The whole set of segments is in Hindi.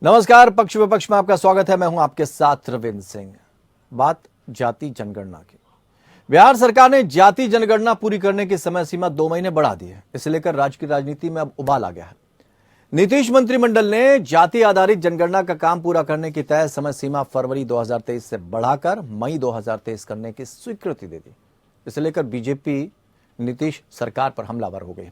नमस्कार, पक्ष विपक्ष में आपका स्वागत है। मैं हूं आपके साथ रविंद्र सिंह। बात जाति जनगणना की। बिहार सरकार ने जाति जनगणना पूरी करने की समय सीमा 2 महीने बढ़ा दी है। इसे लेकर राज्य की राजनीति में अब उबाल आ गया है। नीतीश मंत्रिमंडल ने जाति आधारित जनगणना का काम पूरा करने की तय समय सीमा फरवरी 2023 से बढ़ाकर मई 2023 करने की स्वीकृति दे दी। इसे लेकर बीजेपी नीतीश सरकार पर हमलावर हो गई।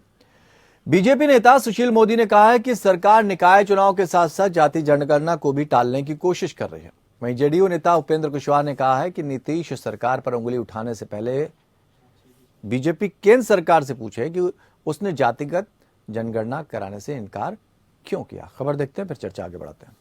बीजेपी नेता सुशील मोदी ने कहा है कि सरकार निकाय चुनाव के साथ साथ जाति जनगणना को भी टालने की कोशिश कर रही है। वहीं जेडीयू नेता उपेंद्र कुशवाहा ने कहा है कि नीतीश सरकार पर उंगली उठाने से पहले बीजेपी केंद्र सरकार से पूछे कि उसने जातिगत जनगणना कराने से इनकार क्यों किया। खबर देखते हैं, फिर चर्चा आगे बढ़ाते हैं।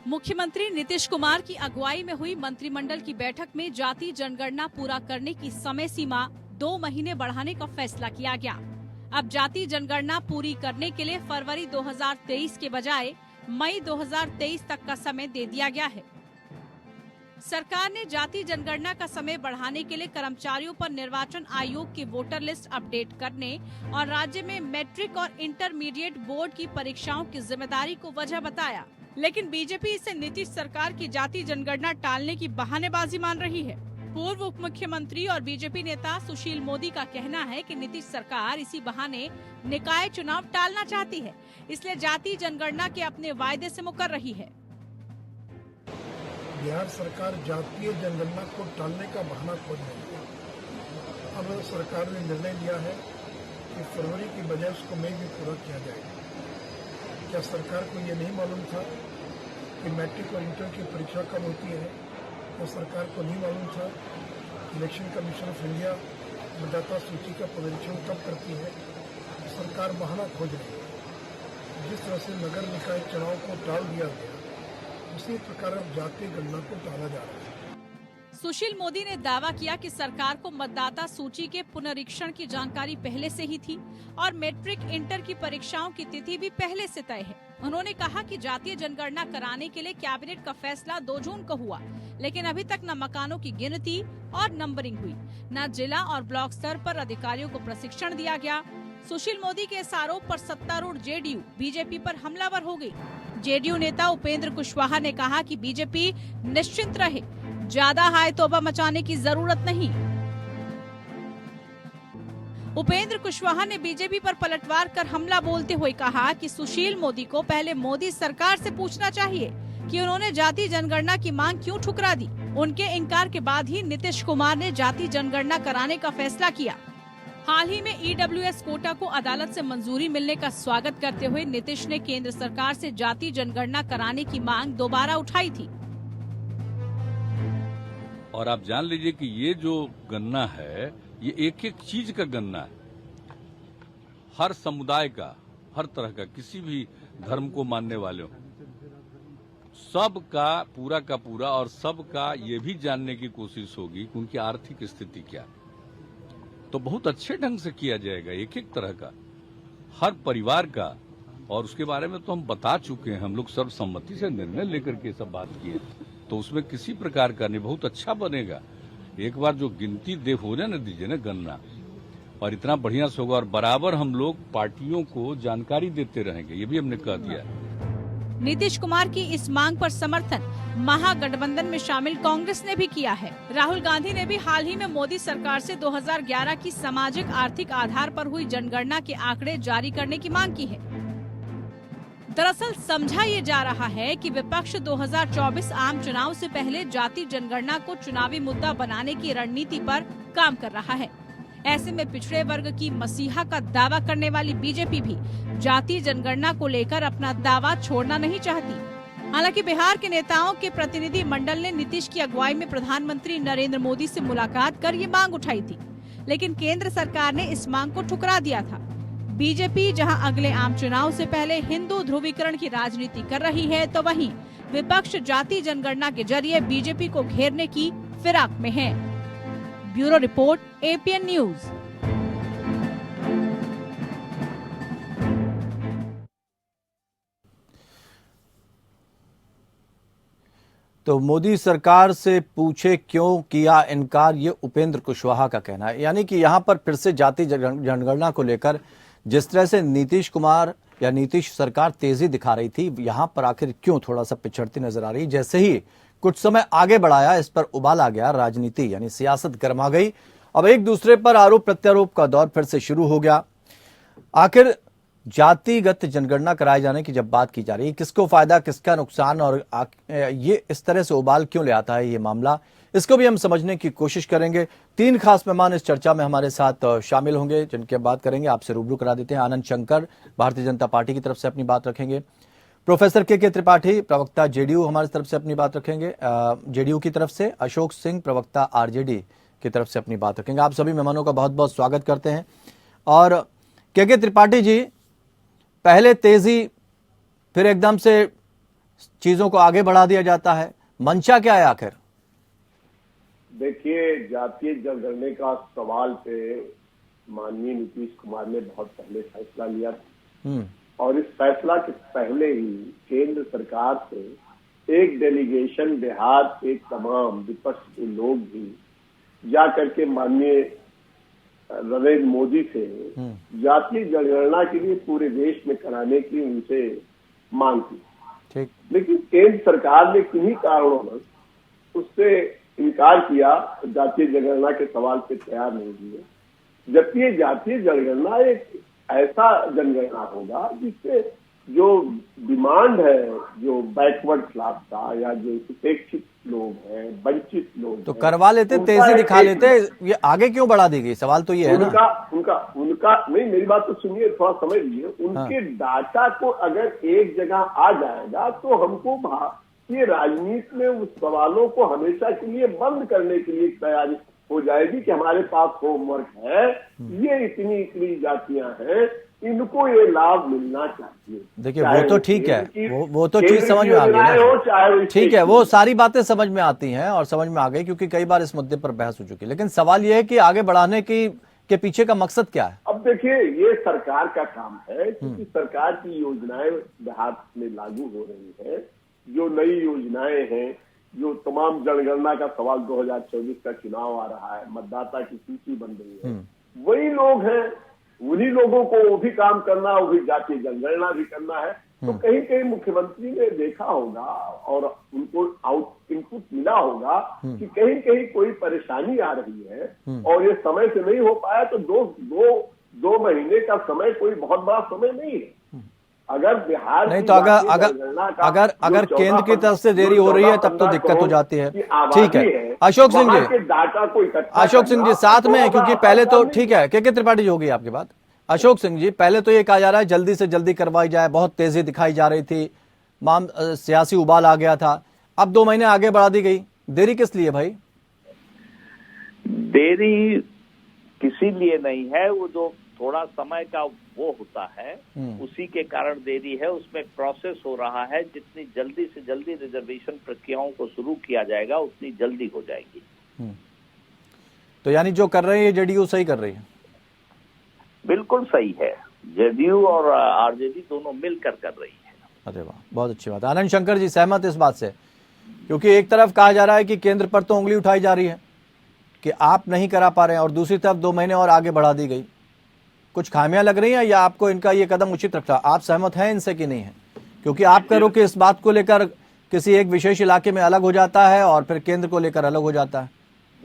मुख्यमंत्री नीतीश कुमार की अगुवाई में हुई मंत्रिमंडल की बैठक में जाति जनगणना पूरा करने की समय सीमा 2 महीने बढ़ाने का फैसला किया गया। अब जाति जनगणना पूरी करने के लिए फरवरी 2023 के बजाय मई 2023 तक का समय दे दिया गया है। सरकार ने जाति जनगणना का समय बढ़ाने के लिए कर्मचारियों पर निर्वाचन आयोग की वोटर लिस्ट अपडेट करने और राज्य में मैट्रिक और इंटरमीडिएट बोर्ड की परीक्षाओं की जिम्मेदारी को वजह बताया। लेकिन बीजेपी इसे नीतीश सरकार की जाति जनगणना टालने की बहानेबाजी मान रही है। पूर्व उप मुख्यमंत्री और बीजेपी नेता सुशील मोदी का कहना है कि नीतीश सरकार इसी बहाने निकाय चुनाव टालना चाहती है, इसलिए जाति जनगणना के अपने वायदे से मुकर रही है। बिहार सरकार जातीय जनगणना को टालने का बहाना खोज रही है। अब सरकार ने निर्णय लिया है कि फरवरी की बजाय उसको मई में पूरा किया जाएगा। क्या सरकार को ये नहीं मालूम था कि मैट्रिक और इंटर की परीक्षा कब होती है? तो सरकार को नहीं मालूम था इलेक्शन कमीशन ऑफ इंडिया मतदाता सूची का पुनरीक्षण कब करती है? सरकार बहाना खोज रही है। जिस तरह से नगर निकाय चुनाव को टाल दिया गया, उसी प्रकार अब जातीय गणना को टाला जा रहा है। सुशील मोदी ने दावा किया कि सरकार को मतदाता सूची के पुनरीक्षण की जानकारी पहले से ही थी और मैट्रिक इंटर की परीक्षाओं की तिथि भी पहले से तय है। उन्होंने कहा कि जातीय जनगणना कराने के लिए कैबिनेट का फैसला 2 जून को हुआ, लेकिन अभी तक न मकानों की गिनती और नंबरिंग हुई, न जिला और ब्लॉक स्तर पर अधिकारियों को प्रशिक्षण दिया गया। सुशील मोदी के इस आरोप पर सत्तारूढ़ जेडीयू बीजेपी पर हमलावर हो गई। जेडीयू नेता उपेंद्र कुशवाहा ने कहा कि बीजेपी निश्चिंत रहे, ज्यादा हाय तौबा मचाने की जरूरत नहीं। उपेंद्र कुशवाहा ने बीजेपी पर पलटवार कर हमला बोलते हुए कहा कि सुशील मोदी को पहले मोदी सरकार से पूछना चाहिए कि उन्होंने जाति जनगणना की मांग क्यों ठुकरा दी। उनके इनकार के बाद ही नीतीश कुमार ने जाति जनगणना कराने का फैसला किया। हाल ही में ईडब्ल्यूएस कोटा को अदालत से मंजूरी मिलने का स्वागत करते हुए नीतीश ने केंद्र सरकार से जाति जनगणना कराने की मांग दोबारा उठाई थी। और आप जान लीजिए कि ये जो गणना है, ये एक एक चीज का गणना है। हर समुदाय का, हर तरह का, किसी भी धर्म को मानने वाले हो, सबका पूरा का पूरा, और सबका ये भी जानने की कोशिश होगी कि उनकी आर्थिक स्थिति क्या है। तो बहुत अच्छे ढंग से किया जाएगा, एक एक तरह का, हर परिवार का। और उसके बारे में तो हम बता चुके हैं, हम लोग सर्वसम्मति से निर्णय लेकर के सब बात किए, तो उसमें किसी प्रकार का नहीं, बहुत अच्छा बनेगा। एक बार जो गिनती होने न दीजिए ना गणना, और इतना बढ़िया से होगा। और बराबर हम लोग पार्टियों को जानकारी देते रहेंगे, ये भी हमने कह दिया है। नीतीश कुमार की इस मांग पर समर्थन महागठबंधन में शामिल कांग्रेस ने भी किया है। राहुल गांधी ने भी हाल ही में मोदी सरकार से 2011 की सामाजिक आर्थिक आधार पर हुई जनगणना के आंकड़े जारी करने की मांग की है। दरअसल समझा ये जा रहा है कि विपक्ष 2024 आम चुनाव से पहले जाति जनगणना को चुनावी मुद्दा बनाने की रणनीति पर काम कर रहा है। ऐसे में पिछड़े वर्ग की मसीहा का दावा करने वाली बीजेपी भी जाति जनगणना को लेकर अपना दावा छोड़ना नहीं चाहती। हालांकि बिहार के नेताओं के प्रतिनिधि मंडल ने नीतीश की अगुवाई में प्रधानमंत्री नरेंद्र मोदी से मुलाकात कर ये मांग उठाई थी, लेकिन केंद्र सरकार ने इस मांग को ठुकरा दिया था। बीजेपी जहां अगले आम चुनाव से पहले हिंदू ध्रुवीकरण की राजनीति कर रही है, तो वहीं विपक्ष जाति जनगणना के जरिए बीजेपी को घेरने की फिराक में है। Bureau report, APN news. तो मोदी सरकार से पूछे क्यों किया इनकार, ये उपेंद्र कुशवाहा का कहना है। यानी कि यहाँ पर फिर से जाति जनगणना को लेकर जिस तरह से नीतीश कुमार या नीतीश सरकार तेजी दिखा रही थी, यहाँ पर आखिर क्यों थोड़ा सा पिछड़ती नजर आ रही। जैसे ही कुछ समय आगे बढ़ाया, इस पर उबाल आ गया, राजनीति यानी सियासत गर्मा गई। अब एक दूसरे पर आरोप प्रत्यारोप का दौर फिर से शुरू हो गया। आखिर जातिगत जनगणना कराए जाने की जब बात की जा रही है, किसको फायदा किसका नुकसान, और ये इस तरह से उबाल क्यों ले आता है ये मामला, इसको भी हम समझने की कोशिश करेंगे। 3 खास मेहमान इस चर्चा में हमारे साथ शामिल होंगे, जिनके बात करेंगे। आपसे रूबरू करा देते हैं। आनंद शंकर भारतीय जनता पार्टी की तरफ से अपनी बात रखेंगे। प्रोफेसर के त्रिपाठी प्रवक्ता जेडीयू हमारी तरफ से अपनी बात रखेंगे, जेडीयू की तरफ से। अशोक सिंह प्रवक्ता आरजेडी की तरफ से अपनी बात रखेंगे। आप सभी मेहमानों का बहुत बहुत स्वागत करते हैं। और के त्रिपाठी जी, पहले तेजी, फिर एकदम से चीजों को आगे बढ़ा दिया जाता है, मंशा क्या है आखिर? देखिए, जातीय जनगणना का सवाल पे माननीय नीतीश कुमार ने बहुत पहले फैसला लिया था और इस फैसला के पहले ही केंद्र सरकार से एक डेलीगेशन बिहार के तमाम विपक्ष के लोग भी जा करके माननीय नरेंद्र मोदी से जातीय जनगणना के लिए पूरे देश में कराने की उनसे मांग की। ठीक। लेकिन केंद्र सरकार ने किन्हीं कारणों उससे इनकार किया, जातीय जनगणना के सवाल पे तैयार नहीं दिए। जबकि ये जातीय जनगणना एक ऐसा जनगणना होगा जिससे जो डिमांड है, जो बैकवर्ड क्लास का या जो उपेक्षित लोग हैं, वंचित लोग तो करवा लेते, तेजी दिखा लेते, ये आगे क्यों बढ़ा दी गई? सवाल तो ये है ना। उनका नहीं, मेरी बात तो सुनिए, थोड़ा समझ लीजिए। उनके डाटा को अगर एक जगह आ जाएगा तो हमको भारतीय राजनीति में उस सवालों को हमेशा के लिए बंद करने के लिए तैयारी हो जाएगी कि हमारे पास होमवर्क है, ये इतनी जातियां हैं, इनको ये लाभ मिलना चाहिए। देखिए, वो तो ठीक है, वो तो चीज समझ में आ गई ना। ठीक है, वो सारी बातें समझ में आती हैं और समझ में आ गई, क्योंकि कई बार इस मुद्दे पर बहस हो चुकी है। लेकिन सवाल ये है कि आगे बढ़ाने के पीछे का मकसद क्या है? अब देखिए, ये सरकार का काम है, क्योंकि सरकार की योजनाएं बिहार में लागू हो रही है। जो नई योजनाएं हैं, जो तमाम जनगणना का सवाल 2024 का चुनाव आ रहा है, मतदाता की सूची बन रही है, वही लोग हैं, उन्हीं लोगों को वो भी काम करना, वो भी जातीय जनगणना भी करना है। तो कहीं कहीं मुख्यमंत्री ने देखा होगा और उनको इनपुट मिला होगा कि कहीं कहीं कोई परेशानी आ रही है और ये समय से नहीं हो पाया। तो दो महीने का समय कोई बहुत बड़ा समय नहीं है। अगर बिहार नहीं तो अगर केंद्र की तरफ से देरी हो रही है तब तो दिक्कत हो जाती है। ठीक है, अशोक सिंह जी, डाटा को अशोक सिंह जी साथ में है, क्योंकि पहले तो ठीक है, के त्रिपाठी जी होगी आपकी बात। अशोक सिंह जी, पहले तो ये कहा जा रहा है जल्दी से जल्दी करवाई जाए, बहुत तेजी दिखाई जा रही थी, सियासी उबाल आ गया था, अब 2 महीने आगे बढ़ा दी गई, देरी किस लिए भाई? देरी किसी लिए नहीं है, वो जो थोड़ा समय का वो होता है उसी के कारण देरी है। उसमें प्रोसेस हो रहा है, जितनी जल्दी से जल्दी रिजर्वेशन प्रक्रियाओं को शुरू किया जाएगा उतनी जल्दी हो जाएगी। तो यानी जो कर रहे हैं जेडीयू सही कर रही है? बिल्कुल सही है, जेडीयू और आरजेडी दोनों मिलकर कर रही है। अरे वाह, बहुत अच्छी बात। आनंद शंकर जी सहमत इस बात से? क्योंकि एक तरफ कहा जा रहा है कि केंद्र पर तो उंगली उठाई जा रही है कि आप नहीं करा पा रहे हैं, और दूसरी तरफ 2 महीने और आगे बढ़ा दी गई। कुछ खामियां लग रही हैं या आपको इनका ये कदम उचित लगता है? आप सहमत हैं इनसे कि नहीं है? क्योंकि आप कह रहे हो कि इस बात को लेकर किसी एक विशेष इलाके में अलग हो जाता है और फिर केंद्र को लेकर अलग हो जाता है।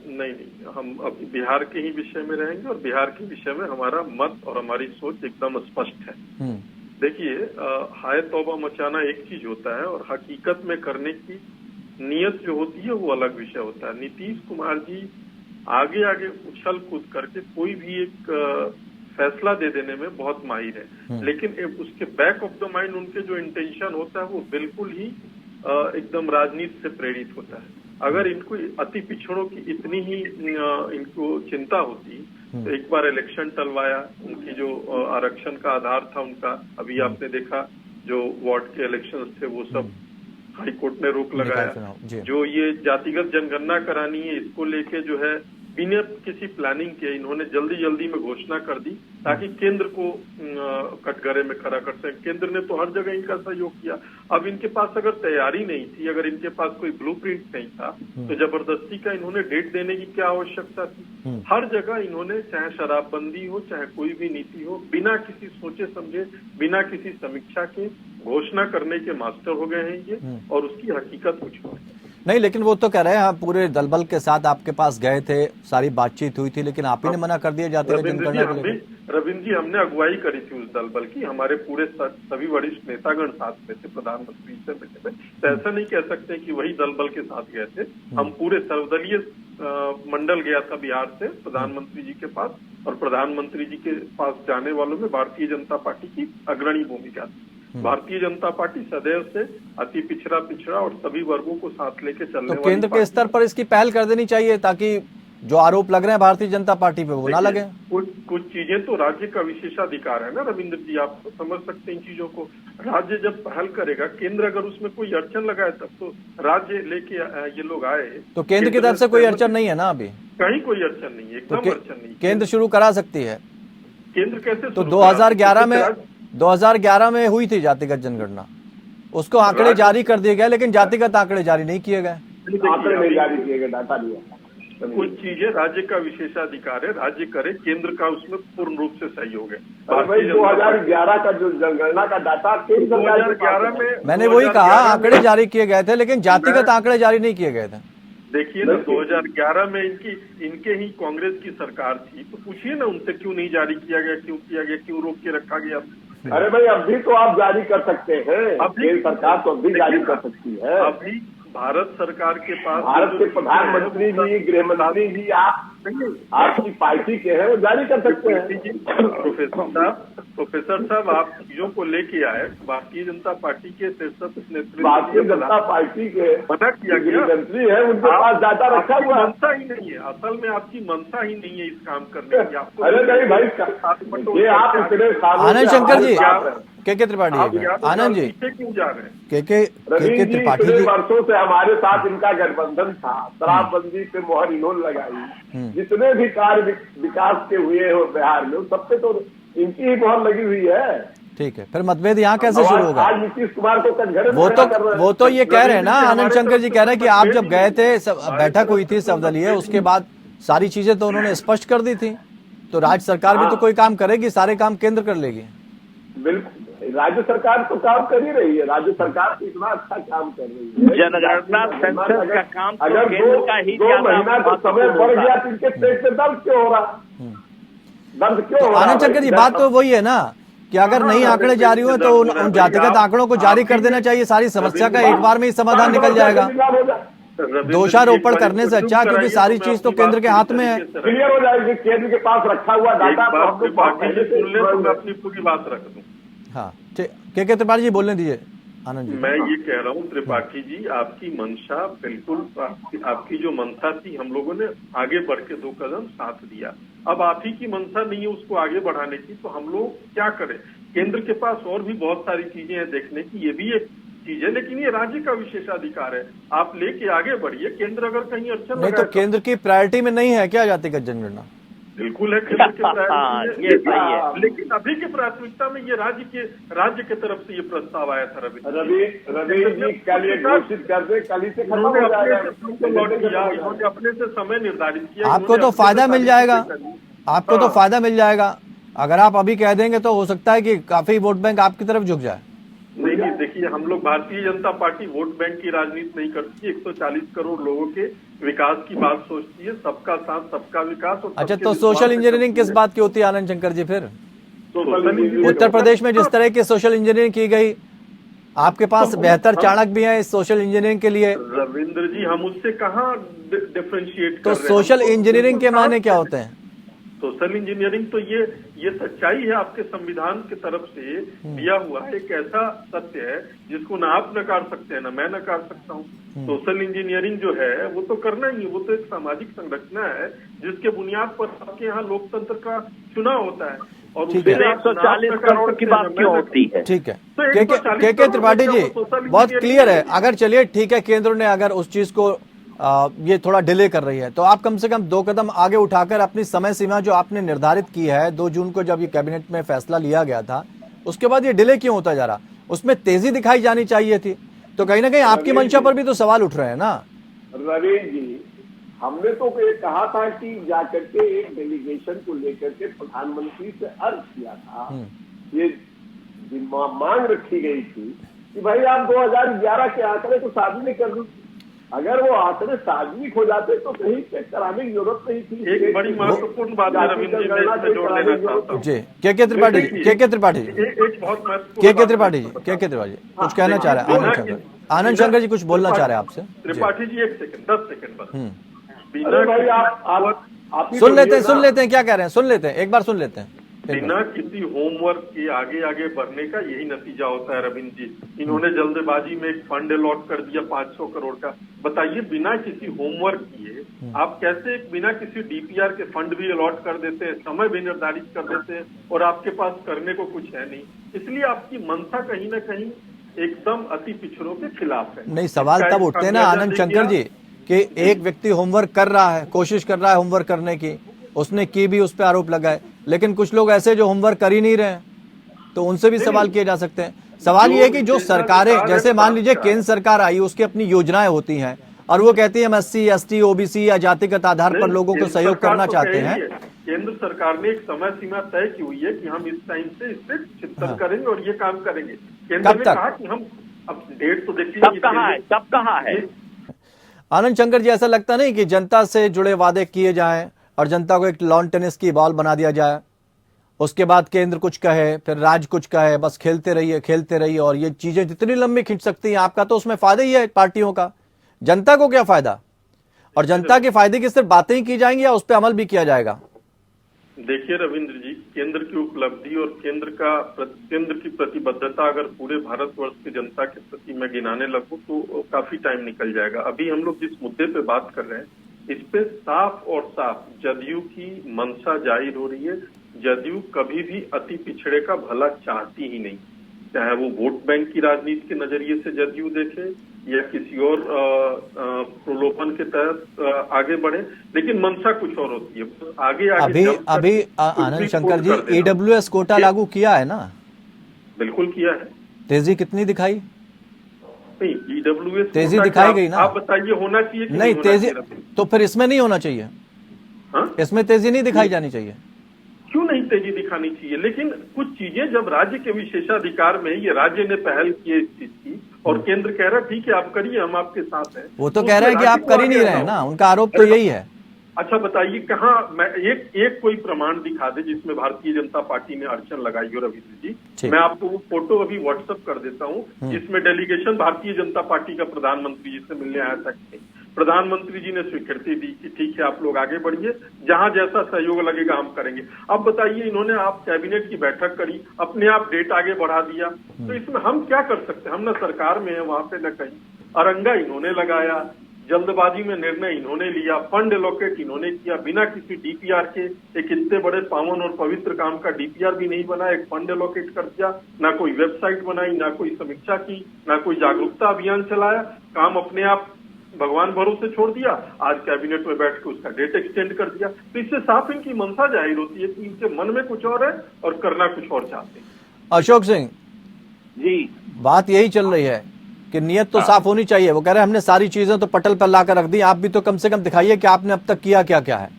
नहीं, हम अब बिहार के ही विषय में रहेंगे और बिहार के विषय में हमारा मत और हमारी सोच एकदम स्पष्ट है। देखिए, हाय तौबा मचाना एक चीज होता है और हकीकत में करने की नीयत जो होती है वो अलग विषय होता है। नीतीश कुमार जी आगे आगे उछल कूद करके कोई भी एक फैसला दे देने में बहुत माहिर है, लेकिन उसके बैक ऑफ द माइंड उनके जो इंटेंशन होता है वो बिल्कुल ही एकदम राजनीति से प्रेरित होता है। अगर इनको अति पिछड़ों की इतनी ही इनको चिंता होती तो एक बार इलेक्शन टलवाया, उनकी जो आरक्षण का आधार था उनका, अभी आपने देखा जो वार्ड के इलेक्शन थे वो सब हाई कोर्ट ने रोक लगाया। जो ये जातिगत जनगणना करानी है, इसको लेके जो है बिना किसी प्लानिंग के इन्होंने जल्दी जल्दी में घोषणा कर दी ताकि केंद्र को कटघरे में खड़ा कर सके। केंद्र ने तो हर जगह इनका सहयोग किया। अब इनके पास अगर तैयारी नहीं थी, अगर इनके पास कोई ब्लूप्रिंट नहीं था, तो जबरदस्ती का इन्होंने डेट देने की क्या आवश्यकता थी। हर जगह इन्होंने, चाहे शराबबंदी हो, चाहे कोई भी नीति हो, बिना किसी सोचे समझे, बिना किसी समीक्षा के घोषणा करने के मास्टर हो गए हैं ये, और उसकी हकीकत कुछ और है। नहीं, लेकिन वो तो कह रहे हैं हम पूरे दलबल के साथ आपके पास गए थे, सारी बातचीत हुई थी, लेकिन आप ही ने मना कर दिया जाते रविंद्र जी, हमने अगुवाई करी थी उस दलबल की। हमारे पूरे सभी वरिष्ठ नेतागण साथ में थे, प्रधानमंत्री से मिले थे। तो ऐसा नहीं कह सकते कि वही दलबल के साथ गए थे। हम पूरे सर्वदलीय मंडल गया था बिहार से प्रधानमंत्री जी के पास, और प्रधानमंत्री जी के पास जाने वालों में भारतीय जनता पार्टी की अग्रणी भूमिका थी। भारतीय जनता पार्टी सदैव से अति पिछड़ा और सभी वर्गों को साथ लेके चलने तो केंद्र के स्तर पर इसकी पहल कर देनी चाहिए ताकि जो आरोप लग रहे हैं भारतीय जनता पार्टी पे वो ना लगे। कुछ चीजें तो राज्य का विशेषाधिकार है ना रविंद्र जी, आप तो समझ सकते हैं इन चीजों को। राज्य जब पहल करेगा, केंद्र अगर उसमें कोई अड़चन लगाए तब तो राज्य लेके ये लोग आए। तो केंद्र की तरफ से कोई अड़चन नहीं है ना अभी? कहीं कोई अड़चन नहीं है, एकदम अड़चन नहीं। केंद्र शुरू करा सकती है। केंद्र कैसे? तो 2011 में हुई थी जातिगत जनगणना, उसको आंकड़े जारी कर दिए गए, लेकिन जातिगत आंकड़े जारी नहीं किए गए। आंकड़े नहीं जारी किए गए, डाटा दिया। कुछ चीजें राज्य का विशेषाधिकार है, राज्य करे, केंद्र का उसमें पूर्ण रूप से सहयोग है। भाई 2011 का जो जनगणना का डाटा 2011 में मैंने वही कहा, आंकड़े जारी किए गए थे, लेकिन जातिगत आंकड़े जारी नहीं किए गए थे। देखिए ना, 2011 में इनके ही कांग्रेस की सरकार थी, तो पूछिए ना उनसे क्यों नहीं जारी किया गया, क्यों किया गया, क्यों रोक के रखा गया। अरे भाई अब भी तो आप जारी कर सकते हैं, केंद्र सरकार तो अभी जारी कर सकती है। अभी भारत सरकार के पास, भारत के प्रधानमंत्री जी, गृह मंत्री जी, आपकी पार्टी के हैं, वो जारी कर सकते हैं। प्रोफेसर साहब आप चीजों को लेके आए, भारतीय जनता पार्टी के शीर्षस्थ नेतृत्व, भारतीय जनता पार्टी के मना किया गया मंत्री है, उनके पास डाटा रखा हुआ। मनसा ही नहीं है, असल में आपकी मनसा ही नहीं है इस काम करने की। आपको अरे नहीं भाई, ये आप इतने आनंद शंकर जी, के त्रिपाठी, आनंद जी, क्यों जा रहे हैं? के त्रिपाठी जी, वर्षों से हमारे साथ इनका गठबंधन था, शराबबंदी पे मोहर इन्होंने लगाई, जितने भी कार्य विकास के हुए हो बिहार में, सब पे तो इनकी ही मोहर लगी हुई है। ठीक है, फिर मतभेद यहाँ कैसे शुरू होगा? आज नीतीश कुमार को कटघरे में वो तो ये कह रहे हैं ना, आनंद शंकर जी कह रहे हैं कि आप जब गए थे, बैठक हुई थी सर्वदलीय, उसके बाद सारी चीजें तो उन्होंने स्पष्ट कर दी थी, तो राज्य सरकार भी तो कोई काम करेगी, सारे काम केंद्र कर लेगी। बिल्कुल, राज्य सरकार तो काम कर ही रही है, राज्य सरकार तो इतना अच्छा काम कर रही है। जनगणना सेंसस का काम तो अगर केंद्र का ही 2 महीना का समय बढ़ गया तो इनके पेट में दर्द क्यों हो रहा? दर्द क्यों हो रहा? आनंद शंकर जी, बात तो वही है ना कि अगर नहीं आंकड़े जारी हुए तो उन जातिगत आंकड़ों को जारी कर देना चाहिए, सारी समस्या का एक बार में ही समाधान निकल जाएगा। दोषारोपण करने से अच्छा, क्योंकि सारी चीज तो केंद्र के हाथ में है। क्लियर हो जाएगी, केंद्र के पास रखा हुआ डाटा। अपनी पूरी बात रख दूं। हाँ, के त्रिपाठी जी बोलने दीजिए। आनंद जी, मैं ये कह रहा हूँ त्रिपाठी जी, आपकी मंशा बिल्कुल, आपकी जो मंशा थी, हम लोगों ने आगे बढ़ के 2 कदम साथ दिया। अब आप ही की मंशा नहीं है उसको आगे बढ़ाने की, तो हम लोग क्या करें? केंद्र के पास और भी बहुत सारी चीजें हैं देखने की, ये भी एक चीज है, लेकिन ये राज्य का विशेषाधिकार है, आप लेके आगे बढ़िए। केंद्र अगर कहीं अड़चन नहीं तो केंद्र की प्रायोरिटी में नहीं है क्या जातिगत जनगणना? बिल्कुल है, केंद्र के प्राथमिकता ये सही है, लेकिन अभी की प्राथमिकता में ये राज्य के तरफ से ये प्रस्ताव आया था। रवि जी कल ये घोषित कर दे, कल ही से खत्म हो जाएगा। इन्होंने अपने से समय निर्धारित किया। आपको तो फायदा मिल जाएगा, आपको तो फायदा मिल जाएगा। अगर आप अभी कह देंगे तो हो सकता है कि काफी वोट बैंक आपकी तरफ झुक जाए। नहीं, देखिए हम लोग, Bharatiya Janata party vote bank की राजनीति नहीं करती, 140 करोड़ लोगों के विकास की बात सोचती है, सबका साथ सबका विकास। और अच्छा, तो सोशल इंजीनियरिंग किस बात की होती है आनंद शंकर जी? फिर उत्तर प्रदेश में जिस तरह की सोशल इंजीनियरिंग की गई, आपके पास बेहतर चाणक्य भी हैं इस सोशल इंजीनियरिंग के लिए। रविंद्र जी, हम उससे कहाँ डिफरेंशिएट तो सोशल इंजीनियरिंग के माने क्या होते हैं? सोशल इंजीनियरिंग तो ये सच्चाई है, आपके संविधान की तरफ से दिया हुआ एक ऐसा सत्य है जिसको ना आप नकार सकते हैं ना मैं नकार सकता हूँ। सोशल इंजीनियरिंग जो है वो तो करना ही है, वो तो एक सामाजिक संरचना है जिसके बुनियाद पर आपके यहाँ लोकतंत्र का चुनाव होता है। और 140 करोड़ की बात क्यों होती है? ठीक है, के त्रिपाठी जी बहुत क्लियर है। अगर चलिए ठीक है, केंद्र ने अगर उस चीज को ये थोड़ा डिले कर रही है, तो आप कम से कम 2 कदम आगे उठाकर अपनी समय सीमा जो आपने निर्धारित की है 2 जून को जब ये कैबिनेट में फैसला लिया गया था, उसके बाद ये डिले क्यों होता जा रहा? उसमें तेजी दिखाई जानी चाहिए थी। तो कहीं ना कहीं आपकी मंशा पर भी तो सवाल उठ रहे हैं ना। रवीन जी, हमने तो ये कहा था कि जाकर के एक डेलीगेशन को लेकर के प्रधानमंत्री से अर्ज किया था, ये मांग रखी गई थी कि भाई आप 2011 के आंकड़े को सार्वजनिक कर दीजिए। अगर वो आंकड़े सार्वजनिक हो जाते तो कहीं चेक कराने की जरूरत नहीं थी। एक बड़ी महत्वपूर्ण बात है रविंद्र जी, मैं इसमें जोड़ देना चाहता हूँ जी। के त्रिपाठी जी, के त्रिपाठी जी, एक बहुत महत्वपूर्ण के त्रिपाठी जी, के त्रिपाठी जी कुछ कहना चाह रहे हैं। आनंद शंकर जी कुछ बोलना चाह रहे हैं आपसे। त्रिपाठी जी 1 सेकंड 10 सेकंड बस। अरे भाई आप ही सुन तो लेते हैं क्या कह रहे हैं, सुन लेते हैं, एक बार सुन लेते हैं। बिना किसी होमवर्क के आगे बढ़ने का यही नतीजा होता है रविंद्र जी। इन्होंने जल्दबाजी में एक फंड अलॉट कर दिया 500 करोड़ का। बताइए, बिना किसी होमवर्क किए आप कैसे बिना किसी डीपीआर के फंड भी अलॉट कर देते हैं, समय भी निर्धारित कर देते हैं और आपके पास करने को कुछ है नहीं। इसलिए आपकी मंशा कहीं ना कहीं एकदम अति पिछड़ों के खिलाफ है। नहीं, सवाल तब उठते हैं ना आनंद शंकर जी कि एक व्यक्ति होमवर्क कर रहा है, कोशिश कर रहा है होमवर्क करने की, उसने की भी, उस पर आरोप लगाए, लेकिन कुछ लोग ऐसे जो होमवर्क कर ही नहीं रहे हैं, तो उनसे भी सवाल किए जा सकते हैं। सवाल ये है कि जो सरकारें, जैसे मान लीजिए केंद्र सरकार आई, उसकी अपनी योजनाएं होती हैं और वो कहती है हम SC, ST, OBC या जातिगत आधार पर लोगों को सहयोग करना चाहते हैं। केंद्र सरकार ने एक समय सीमा तय की हुई है कि हम इस टाइम से इससे चिंतन करेंगे और ये काम करेंगे। केंद्र ने कहा कि हम अब डेट तो देखिए कब कहाँ है। आनंद शंकर जी, ऐसा लगता नहीं कि जनता से जुड़े वादे किए जाएं और जनता को एक लॉन टेनिस की बॉल बना दिया जाए, उसके बाद केंद्र कुछ कहे, फिर राज्य कुछ कहे, बस खेलते रहिए और ये चीजें जितनी लंबी खींच सकती हैं, आपका तो उसमें फायदा ही है पार्टियों का, जनता को क्या फायदा? और जनता के फायदे की सिर्फ बातें ही की जाएंगी या उस पर अमल भी किया जाएगा? देखिए रविंद्र जी, केंद्र की उपलब्धि और केंद्र की प्रतिबद्धता अगर पूरे भारतवर्ष की जनता के प्रति मैं गिनाने लगूं तो काफी टाइम निकल जाएगा। अभी हम लोग जिस मुद्दे पे बात कर रहे हैं, इस पे साफ और साफ जदयू की मंशा जाहिर हो रही है। जदयू कभी भी अति पिछड़े का भला चाहती ही नहीं, चाहे वो वोट बैंक की राजनीति के नजरिए से जदयू देखे या किसी और प्रलोभन के तहत आगे बढ़े, लेकिन मंशा कुछ और होती है। अभी आनंद शंकर जी, EWS कोटा लागू किया है ना? बिल्कुल किया है। तेजी कितनी दिखाई? नहीं, EWS तेजी दिखाई गई ना? आप बताइए, होना चाहिए कि नहीं तेजी? तो फिर इसमें नहीं होना चाहिए? हाँ? इसमें तेजी नहीं दिखाई जानी चाहिए? क्यों नहीं तेजी दिखानी चाहिए? लेकिन कुछ चीजें जब राज्य के विशेषाधिकार में, ये राज्य ने पहल की है इस चीज की और केंद्र कह रहा है ठीक है आप करिए, हम आपके साथ हैं। वो तो कह रहे हैं कि आप कर ही नहीं रहे ना, उनका आरोप तो यही है। अच्छा बताइए, कहाँ मैं एक कोई प्रमाण दिखा दे जिसमें भारतीय जनता पार्टी ने अड़चन लगाई हो रविंद्र जी। मैं आपको वो फोटो अभी व्हाट्सएप कर देता हूँ जिसमें डेलीगेशन भारतीय जनता पार्टी का प्रधानमंत्री जी से मिलने आया था। प्रधानमंत्री जी ने स्वीकृति दी कि ठीक है आप लोग आगे बढ़िए, जहां जैसा सहयोग लगेगा हम करेंगे। अब बताइए, इन्होंने आप कैबिनेट की बैठक करी, अपने आप डेट आगे बढ़ा दिया, तो इसमें हम क्या कर सकते हैं? हम न सरकार में है वहां पे न कहीं। अरंगा इन्होंने लगाया, जल्दबाजी में निर्णय इन्होंने लिया, फंड एलोकेट इन्होंने किया, बिना किसी डीपीआर के। एक इतने बड़े पावन और पवित्र काम का डीपीआर भी नहीं बना, एक फंड एलोकेट कर दिया, ना कोई वेबसाइट बनाई, ना कोई समीक्षा की, ना कोई जागरूकता अभियान चलाया, काम अपने आप भगवान भरोसे छोड़ दिया। आज कैबिनेट में बैठ के उसका डेट एक्सटेंड कर दिया। तो इससे साफ इनकी मंशा जाहिर होती है कि इनके मन में कुछ और है और करना कुछ और चाहते हैं। अशोक सिंह जी, बात यही चल रही है कि नियत तो साफ होनी चाहिए। वो कह रहे हैं हमने सारी चीजें तो पटल पर लाकर रख दी, आप भी तो कम से कम दिखाइए कि आपने अब तक किया क्या क्या है।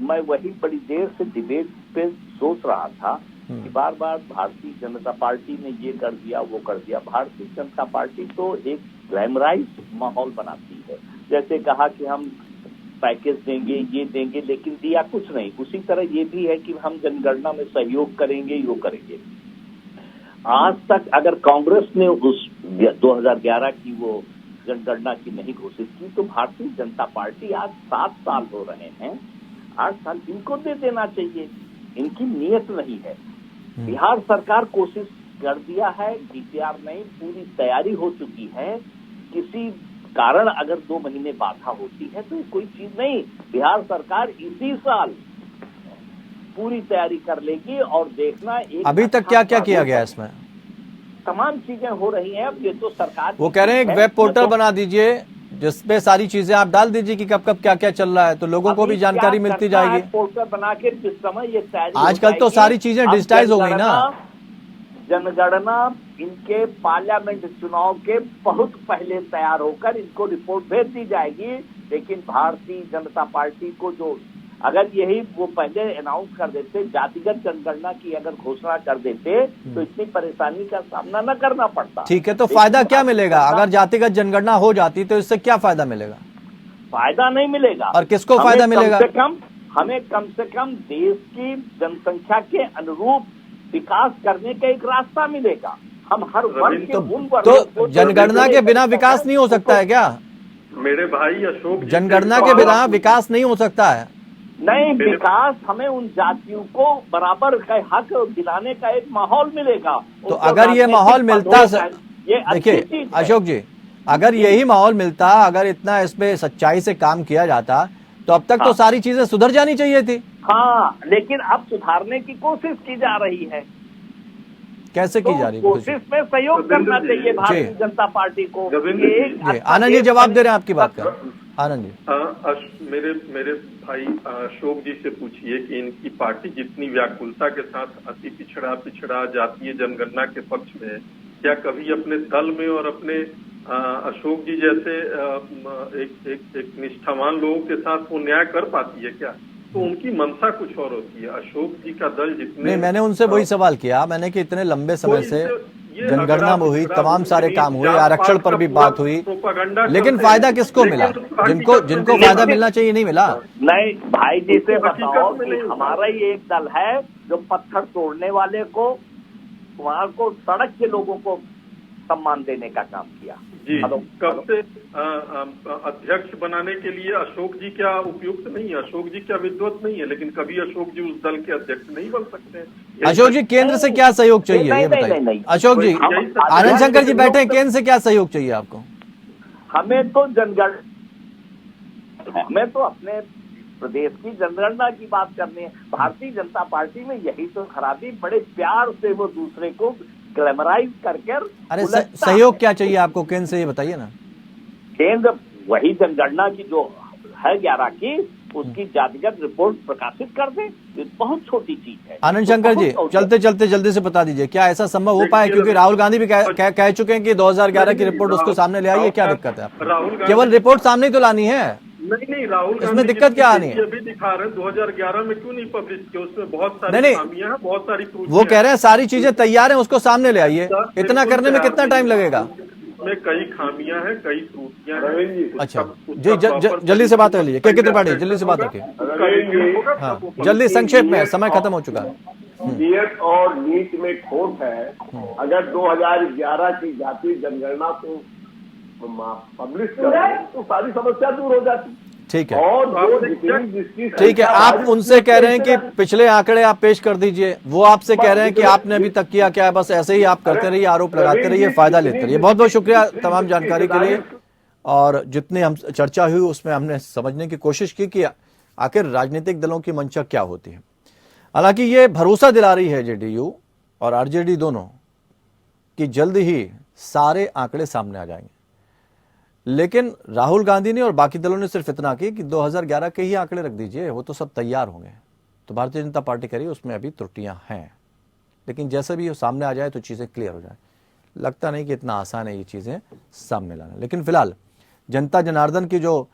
मैं वही बड़ी देर से डिबेट पे सोच रहा था कि बार बार भारतीय जनता पार्टी ने ये कर दिया वो कर दिया। भारतीय जनता पार्टी तो एक ग्लैमराइज माहौल बनाती है, जैसे कहा कि हम पैकेज देंगे ये देंगे, लेकिन दिया कुछ नहीं। उसी तरह ये भी है कि हम जनगणना में सहयोग करेंगे, यो करेंगे। आज तक अगर कांग्रेस ने उस 2011 की वो जनगणना की नहीं घोषित की, तो भारतीय जनता पार्टी आज 7 साल हो रहे हैं, 8 साल इनको दे देना चाहिए। इनकी नीयत नहीं है। बिहार सरकार कोशिश कर दिया है, डीपीआर नहीं, पूरी तैयारी हो चुकी है। किसी कारण अगर 2 महीने बाधा होती है तो कोई चीज नहीं, बिहार सरकार इसी साल पूरी तैयारी कर लेगी और देखना। एक अभी तक क्या क्या किया गया इसमें? तमाम चीजें हो रही हैं। अब ये तो सरकार, वो कह रहे हैं एक वेब पोर्टल बना दीजिए जिसपे सारी चीजें आप डाल दीजिए कि कब कब क्या क्या चल रहा है, तो लोगों को भी जानकारी मिलती जाएगी। पोस्टर बना के जिस समय ये तैयारी आजकल तो सारी चीजें डिजिटाइज हो गई ना। जनगणना इनके पार्लियामेंट चुनाव के बहुत पहले तैयार होकर इनको रिपोर्ट भेज दी जाएगी। लेकिन भारतीय जनता पार्टी को जो अगर यही वो पहले अनाउंस कर देते, जातिगत जनगणना की अगर घोषणा कर देते, तो इतनी परेशानी का सामना न करना पड़ता। ठीक है, तो फायदा क्या मिलेगा अगर जातिगत जनगणना हो जाती, तो इससे क्या फायदा मिलेगा? फायदा नहीं मिलेगा। और किसको फायदा मिलेगा? हमें कम से कम देश की जनसंख्या के अनुरूप विकास करने का एक रास्ता मिलेगा। हम हर वर्ग के उन वर्गों तो जनगणना के बिना विकास नहीं हो सकता है क्या? मेरे भाई अशोक, जनगणना के बिना विकास नहीं हो सकता है। नहीं, विकास हमें उन जातियों को बराबर का हक दिलाने का एक माहौल मिलेगा। तो अगर ये माहौल मिलता, देखिए अशोक जी, अगर यही माहौल मिलता, अगर इतना इसमें सच्चाई से काम किया जाता, तो अब तक तो सारी चीजें सुधर जानी चाहिए थी। हाँ, लेकिन अब सुधारने की कोशिश की जा रही है। कैसे की जा रही है कोशिश में सहयोग करना चाहिए भारतीय जनता पार्टी को। आनंद जी जवाब दे रहे हैं आपकी बात का। आनंद जी, मेरे भाई अशोक जी से पूछिए कि इनकी पार्टी जितनी व्याकुलता के साथ अति पिछड़ा जातीय जनगणना के पक्ष में, क्या कभी अपने दल में और अपने अशोक जी जैसे एक निष्ठावान लोगों के साथ वो न्याय कर पाती है क्या? तो उनकी मंशा कुछ और होती है। अशोक जी का दल जितने, नहीं, मैंने उनसे वही सवाल किया, मैंने कि इतने लंबे समय से जनगणना में हुई, तमाम सारे काम हुए, आरक्षण पर भी बात हुई, लेकिन फायदा किसको मिला? जिनको फायदा मिलना चाहिए नहीं मिला। नहीं, भाई जी से बताओ कि हमारा ही एक दल है जो पत्थर तोड़ने वाले को, वहां को सड़क के लोगों को सम्मान देने का काम किया। जी, कब से अध्यक्ष बनाने के लिए अशोक जी क्या उपयुक्त नहीं है? अशोक जी क्या विद्वत नहीं है? लेकिन कभी अशोक जी उस दल के अध्यक्ष नहीं बन सकते। अशोक जी, केंद्र से क्या सहयोग चाहिए ये बताइए। अशोक जी, आनंद शंकर जी बैठे हैं, केंद्र से क्या सहयोग चाहिए आपको? हमें तो अपने प्रदेश की जनगणना की बात करनी है। भारतीय जनता पार्टी में यही तो खराबी, बड़े प्यार से वो दूसरे को ग्लैमराइज करके। अरे सहयोग क्या चाहिए आपको केंद्र से, ये बताइए ना। केंद्र वही जनगणना की जो है 11 की, उसकी जातिगत रिपोर्ट प्रकाशित कर दे। ये बहुत छोटी चीज है। आनंद शंकर जी, चलते चलते जल्दी से बता दीजिए, क्या ऐसा संभव हो पाए? क्योंकि राहुल गांधी भी कह चुके हैं कि 2011 की रिपोर्ट उसको सामने ले आइए। क्या दिक्कत है आपको? केवल रिपोर्ट सामने ही तो लानी है। नहीं, राहुल इसमें दिक्कत क्या आनी है? अभी दिखा रहे हैं 2011 में क्यों नहीं पब्लिश किया? उसमें बहुत सारी खामियां हैं, बहुत सारी त्रुटियां। वो कह रहे हैं सारी चीजें तैयार हैं, उसको सामने ले आइए। इतना करने में कितना टाइम लगेगा? में कई खामियां हैं, कई त्रुटियां हैं। अच्छा जी, जल्दी से बात कर लीजिए। के त्रिपाठी, जल्दी से बात रखिए। हाँ, जल्दी, संक्षेप में, समय खत्म हो चुका है। नियत और नीति में खोट है। अगर 2011 की जातीय जनगणना को पब्लिश करें तो सारी समस्या दूर हो जाती। ठीक है, और जो ठीक है, आप उनसे कह रहे हैं कि पिछले आंकड़े आप पेश कर दीजिए, वो आपसे कह रहे हैं कि आपने अभी तक किया क्या है? बस ऐसे ही आप करते रहिए, आरोप लगाते रहिए, फायदा लेते रहिए। बहुत बहुत शुक्रिया तमाम जानकारी के लिए। और जितनी हम चर्चा हुई उसमें हमने समझने की कोशिश की कि आखिर राजनीतिक दलों की मंशा क्या होती है। हालांकि ये भरोसा दिला रही है जेडीयू और आरजेडी दोनों कि जल्द ही सारे आंकड़े सामने आ जाएंगे। लेकिन राहुल गांधी ने और बाकी दलों ने सिर्फ इतना किया कि 2011 के ही आंकड़े रख दीजिए, वो तो सब तैयार होंगे। तो भारतीय जनता पार्टी कह रही है उसमें अभी त्रुटियां हैं, लेकिन जैसे भी वो सामने आ जाए तो चीजें क्लियर हो जाए। लगता नहीं कि इतना आसान है ये चीजें सामने लाना। लेकिन फिलहाल जनता जनार्दन की जो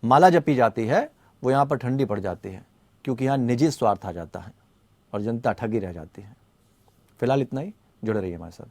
माला जपी जाती है वो यहाँ पर ठंडी पड़ जाती है, क्योंकि यहाँ निजी स्वार्थ आ जाता है और जनता ठगी रह जाती है। फिलहाल इतना ही, जुड़े रहिए हमारे साथ।